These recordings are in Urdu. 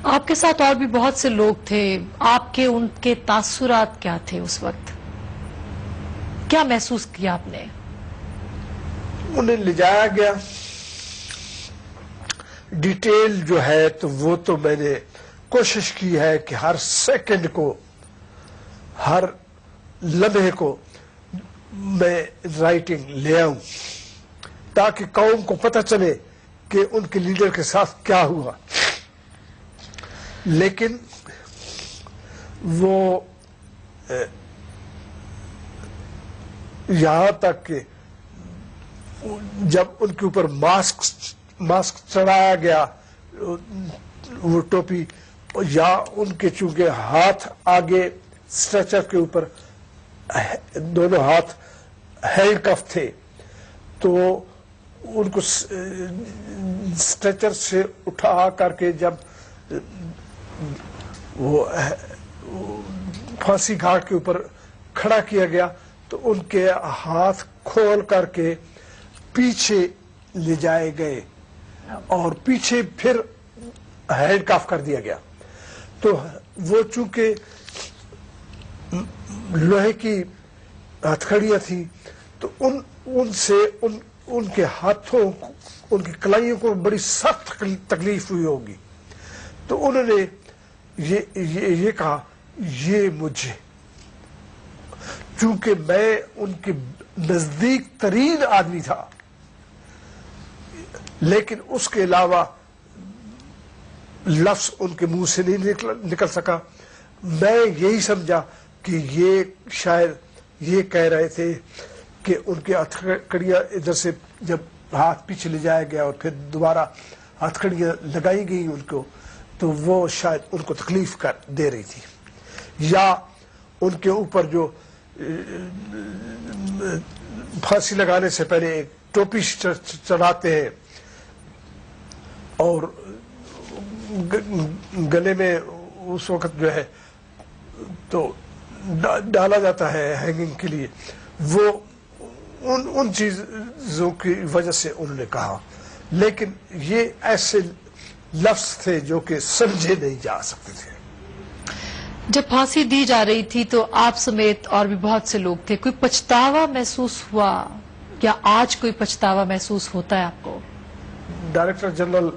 آپ کے ساتھ اور بھی بہت سے لوگ تھے، آپ کے ان کے تاثرات کیا تھے اس وقت؟ کیا محسوس کیا آپ نے؟ انہیں لے جایا گیا، ڈیٹیل جو ہے تو وہ تو میں نے کوشش کی ہے کہ ہر سیکنڈ کو، ہر لمحے کو میں رائٹنگ لے آؤں تاکہ قوم کو پتہ چلے کہ ان کے لیڈر کے ساتھ کیا ہوا. لیکن وہ یہاں تک کہ جب ان کے اوپر ماسک چڑھایا گیا، وہ ٹوپی، یا ان کے چونکہ ہاتھ آگے اسٹریچر کے اوپر دونوں ہاتھ ہینڈ کف تھے، تو ان کو اسٹریچر سے اٹھا کر کے جب وہ پھانسی گھاٹ کے اوپر کھڑا کیا گیا تو ان کے ہاتھ کھول کر کے پیچھے لے جائے گئے اور پیچھے پھر ہینڈ کف کر دیا گیا. تو وہ چونکہ لوہے کی ہتھکڑیاں تھیں تو ان سے ان کے ہاتھوں، ان کی کلائیوں کو بڑی سخت تکلیف ہوئی ہوگی. تو انہوں نے یہ کہا، یہ مجھے، چونکہ میں ان کے نزدیک ترین آدمی تھا، لیکن اس کے علاوہ لفظ ان کے منہ سے نہیں نکل سکا. میں یہی سمجھا کہ یہ شاید یہ کہہ رہے تھے کہ ان کے ہتھکڑیاں ادھر سے جب ہاتھ پیچھے لے جایا گیا اور پھر دوبارہ ہتھکڑیاں لگائی گئی ان کو، تو وہ شاید ان کو تکلیف کر دے رہی تھی، یا ان کے اوپر جو پھانسی لگانے سے پہلے ایک ٹوپی چڑھاتے ہیں اور گلے میں اس وقت جو ہے تو ڈالا جاتا ہے ہینگنگ کے لیے، وہ ان چیزوں کی وجہ سے انہوں نے کہا. لیکن یہ ایسے لفظ تھے جو کہ سمجھے نہیں جا سکتے تھے. جب پھانسی دی جا رہی تھی تو آپ سمیت اور بھی بہت سے لوگ تھے، کوئی پچھتاوا محسوس ہوا یا آج کوئی پچھتاوا محسوس ہوتا ہے آپ کو؟ ڈائریکٹر جنرل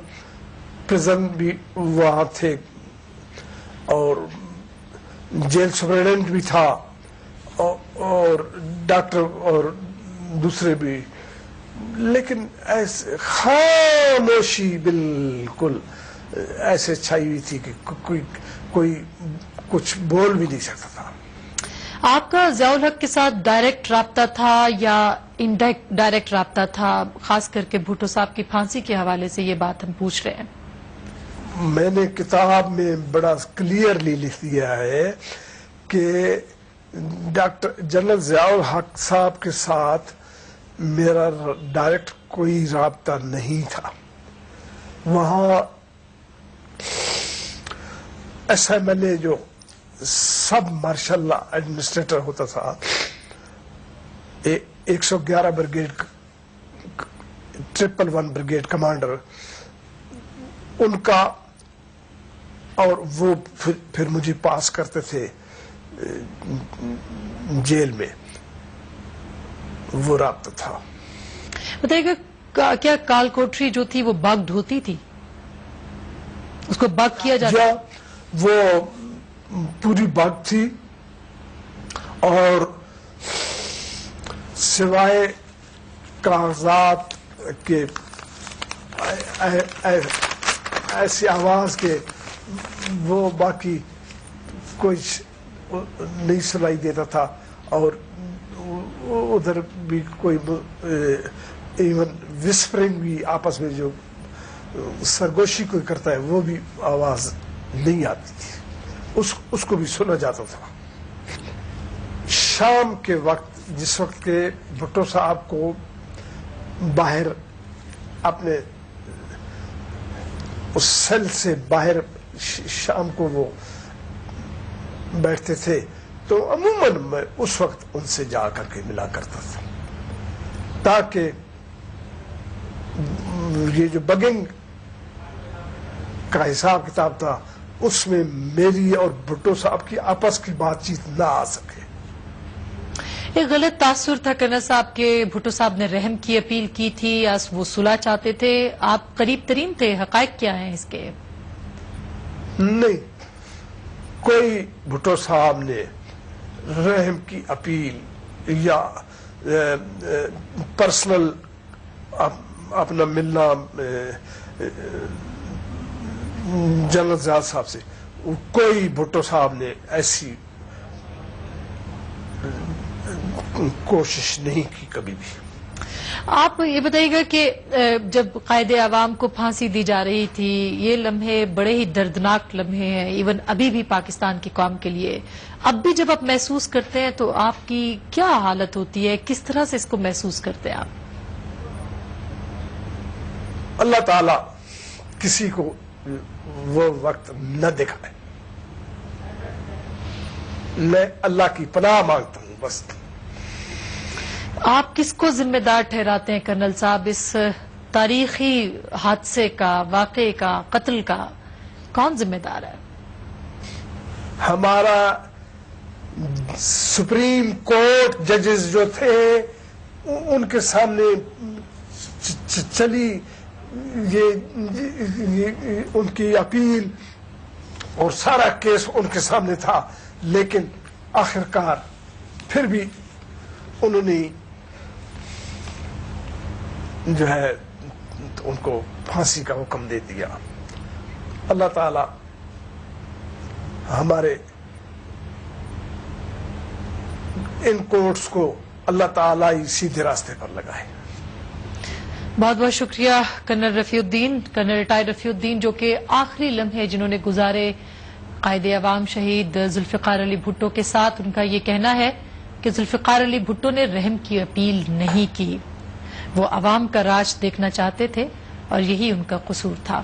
پریزن بھی وہاں تھے اور جیل سپرنٹینڈنٹ بھی تھا اور ڈاکٹر اور دوسرے بھی، لیکن ایسے خاموشی بالکل ایسے چھائی ہوئی تھی کہ کوئی کچھ بول بھی نہیں سکتا تھا. آپ کا ضیاء الحق کے ساتھ ڈائریکٹ رابطہ تھا یا انڈائریکٹ رابطہ تھا؟ خاص کر کے بھٹو صاحب کی پھانسی کے حوالے سے یہ بات ہم پوچھ رہے ہیں. میں نے کتاب میں بڑا کلیئرلی لکھ دیا ہے کہ ڈاکٹر جنرل ضیاء الحق صاحب کے ساتھ میرا ڈائریکٹ کوئی رابطہ نہیں تھا. وہاں ایس ایم ایل اے جو سب مارشل ایڈمنسٹریٹر ہوتا تھا، 111 بریگیڈ 111 بریگیڈ کمانڈر، ان کا، اور وہ پھر مجھے پاس کرتے تھے جیل میں، وہ رابطہ تھا. بتائیے گا کیا کال کوٹری جو تھی وہ بگڈ ہوتی تھی؟ اس کو بگ کیا جاتا؟ وہ پوری بگ تھی اور سوائے کاغذات کے ایسی آواز کے وہ باقی کچھ نہیں سنائی دیتا تھا. اور ادھر بھی کوئی ایون وسپرنگ بھی آپس میں جو سرگوشی کوئی کرتا ہے وہ بھی آواز نہیں آتی تھی، اس کو بھی سنا جاتا تھا. شام کے وقت، جس وقت کے بھٹو صاحب کو باہر اپنے اس سیل سے باہر شام کو وہ بیٹھتے تھے، تو عموماً میں اس وقت ان سے جا کر کے ملا کرتا تھا تاکہ یہ جو بگنگ کا حساب کتاب تھا اس میں میری اور بھٹو صاحب کی آپس کی بات چیت نہ آ سکے. ایک غلط تاثر تھا کرنل صاحب کے بھٹو صاحب نے رحم کی اپیل کی تھی یا وہ صلح چاہتے تھے. آپ قریب ترین تھے, حقائق کیا ہیں اس کے؟ نہیں, کوئی بھٹو صاحب نے رحم کی اپیل یا پرسنل اپنا ملنا جنرل زیاد صاحب سے, کوئی بھٹو صاحب نے ایسی کوشش نہیں کی کبھی بھی. آپ یہ بتائیے گا کہ جب قائد عوام کو پھانسی دی جا رہی تھی, یہ لمحے بڑے ہی دردناک لمحے ہیں ایون ابھی بھی پاکستان کی قوم کے لیے. اب بھی جب آپ محسوس کرتے ہیں تو آپ کی کیا حالت ہوتی ہے, کس طرح سے اس کو محسوس کرتے ہیں آپ؟ اللہ تعالی کسی کو وہ وقت نہ دکھائے, میں اللہ کی پناہ مانگتا ہوں بس. آپ کس کو ذمہ دار ٹھہراتے ہیں کرنل صاحب اس تاریخی حادثے کا, واقعے کا, قتل کا؟ کون ذمہ دار ہے؟ ہمارا سپریم کورٹ ججز جو تھے ان کے سامنے چلی یہ ان کی اپیل اور سارا کیس ان کے سامنے تھا, لیکن آخرکار پھر بھی انہوں نے جو ہے ان کو پھانسی کا حکم دے دیا. اللہ تعالی ہمارے ان کورٹس کو اللہ تعالی ہی سیدھے راستے پر لگائے. بہت بہت شکریہ کرنل رفیع الدین, کرنل ریٹائر رفیع الدین, جو کہ آخری لمحے جنہوں نے گزارے قائد عوام شہید ذوالفقار علی بھٹو کے ساتھ. ان کا یہ کہنا ہے کہ ذوالفقار علی بھٹو نے رحم کی اپیل نہیں کی, وہ عوام کا راج دیکھنا چاہتے تھے اور یہی ان کا قصور تھا.